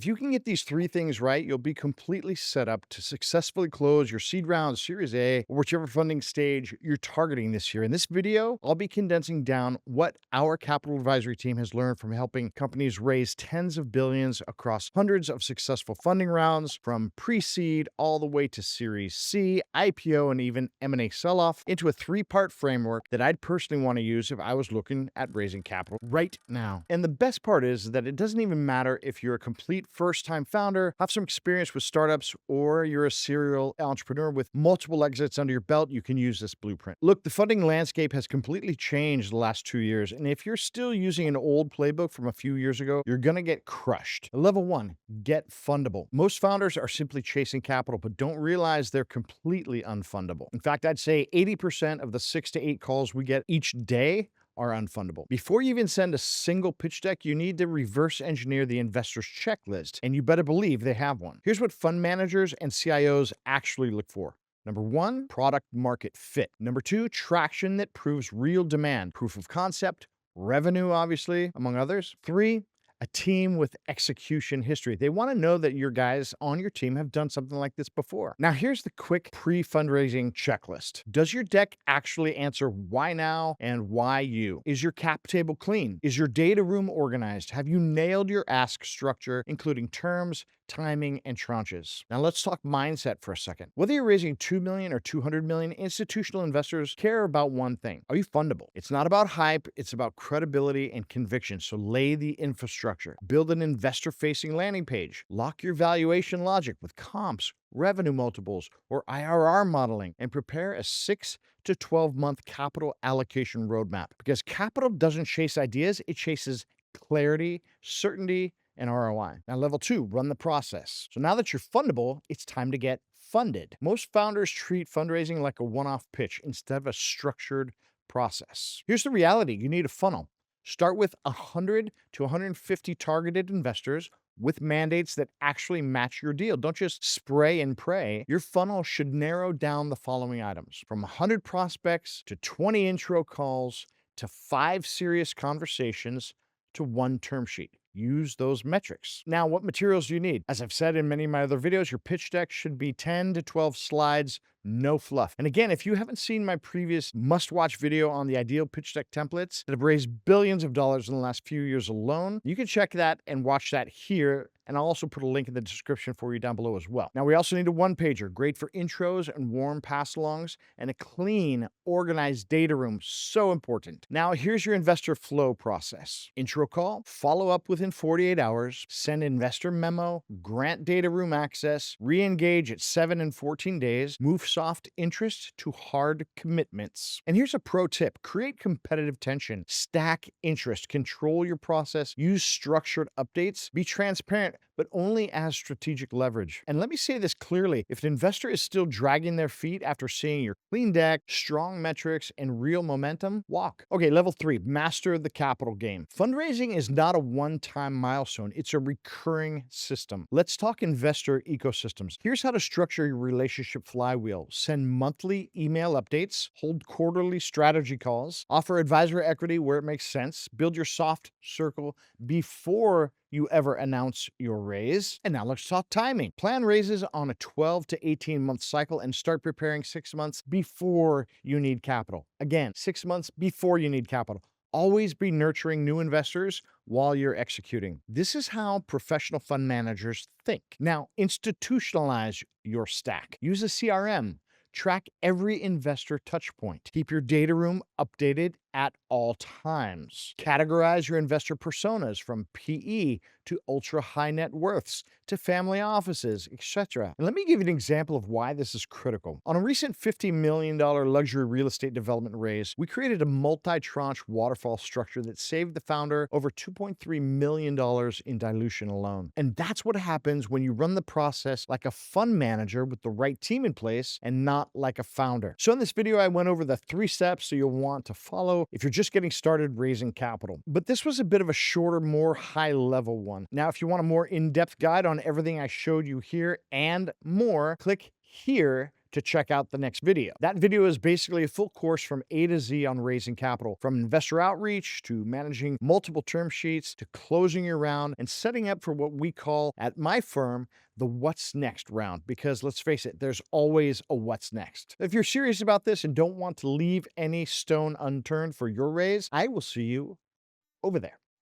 If you can get these three things right, you'll be completely set up to successfully close your seed round, Series A, or whichever funding stage you're targeting this year. In this video, I'll be condensing down what our capital advisory team has learned from helping companies raise tens of billions across hundreds of successful funding rounds, from pre-seed all the way to Series C, IPO, and even M&A sell-off, into a three-part framework that I'd personally want to use if I was looking at raising capital right now. And the best part is that it doesn't even matter if you're a complete first-time founder, have some experience with startups, or you're a serial entrepreneur with multiple exits under your belt. You can use this blueprint. Look, the funding landscape has completely changed the last 2 years, and if you're still using an old playbook from a few years ago, you're gonna get crushed. Level 1, get fundable. Most founders are simply chasing capital, but don't realize they're completely unfundable. In fact, I'd say 80% of the 6 to 8 calls we get each day are unfundable. Before you even send a single pitch deck, you need to reverse engineer the investor's checklist, and you better believe they have one. Here's what fund managers and CIOs actually look for. Number 1, product market fit. Number 2, traction that proves real demand, proof of concept, revenue, obviously, among others. 3, a team with execution history. They want to know that your guys on your team have done something like this before. Now, here's the quick pre-fundraising checklist. Does your deck actually answer why now and why you? Is your cap table clean? Is your data room organized? Have you nailed your ask structure, including terms, timing, and tranches? Now, let's talk mindset for a second. Whether you're raising 2 million or 200 million, institutional investors care about one thing. Are you fundable? It's not about hype. It's about credibility and conviction. So lay the infrastructure. Build an investor-facing landing page. Lock your valuation logic with comps, revenue multiples, or IRR modeling, and prepare a 6 to 12-month capital allocation roadmap. Because capital doesn't chase ideas, it chases clarity, certainty, and ROI. Now, level 2, run the process. So now that you're fundable, it's time to get funded. Most founders treat fundraising like a one-off pitch instead of a structured process. Here's the reality. You need a funnel. Start with 100 to 150 targeted investors with mandates that actually match your deal. Don't just spray and pray. Your funnel should narrow down the following items: from 100 prospects to 20 intro calls to 5 serious conversations to 1 term sheet. Use those metrics. Now, what materials do you need? As I've said in many of my other videos, your pitch deck should be 10 to 12 slides, no fluff. And again, if you haven't seen my previous must-watch video on the ideal pitch deck templates that have raised billions of dollars in the last few years alone, you can check that and watch that here. And I'll also put a link in the description for you down below as well. Now, we also need a one-pager, great for intros and warm pass-alongs, and a clean, organized data room, so important. Now, here's your investor flow process. Intro call, follow up within 48 hours, send investor memo, grant data room access, re-engage at 7 and 14 days, move soft interest to hard commitments. And here's a pro tip: create competitive tension, stack interest, control your process, use structured updates, be transparent, but only as strategic leverage. And let me say this clearly: if an investor is still dragging their feet after seeing your clean deck, strong metrics, and real momentum, walk. Okay, level 3, master the capital game. Fundraising is not a one-time milestone. It's a recurring system. Let's talk investor ecosystems. Here's how to structure your relationship flywheel. Send monthly email updates, hold quarterly strategy calls, offer advisor equity where it makes sense, build your soft circle before you ever announce your raise. And now let's talk timing. Plan raises on a 12 to 18 month cycle and start preparing 6 months before you need capital. Again, 6 months before you need capital. Always be nurturing new investors while you're executing. This is how professional fund managers think. Now, institutionalize your stack. Use a CRM. Track every investor touch point. Keep your data room updated at all times. Categorize your investor personas from PE to ultra high net worths to family offices, etc. And let me give you an example of why this is critical. On a recent $50 million luxury real estate development raise, we created a multi-tranche waterfall structure that saved the founder over $2.3 million in dilution alone. And that's what happens when you run the process like a fund manager with the right team in place and not like a founder. So in this video, I went over the 3 steps that you'll want to follow if you're just getting started raising capital. But this was a bit of a shorter, more high-level one. Now, if you want a more in-depth guide on everything I showed you here and more, click here to check out the next video. That video is basically a full course from A to Z on raising capital, from investor outreach to managing multiple term sheets to closing your round and setting up for what we call at my firm the what's next round. Because let's face it, there's always a what's next. If you're serious about this and don't want to leave any stone unturned for your raise, I will see you over there.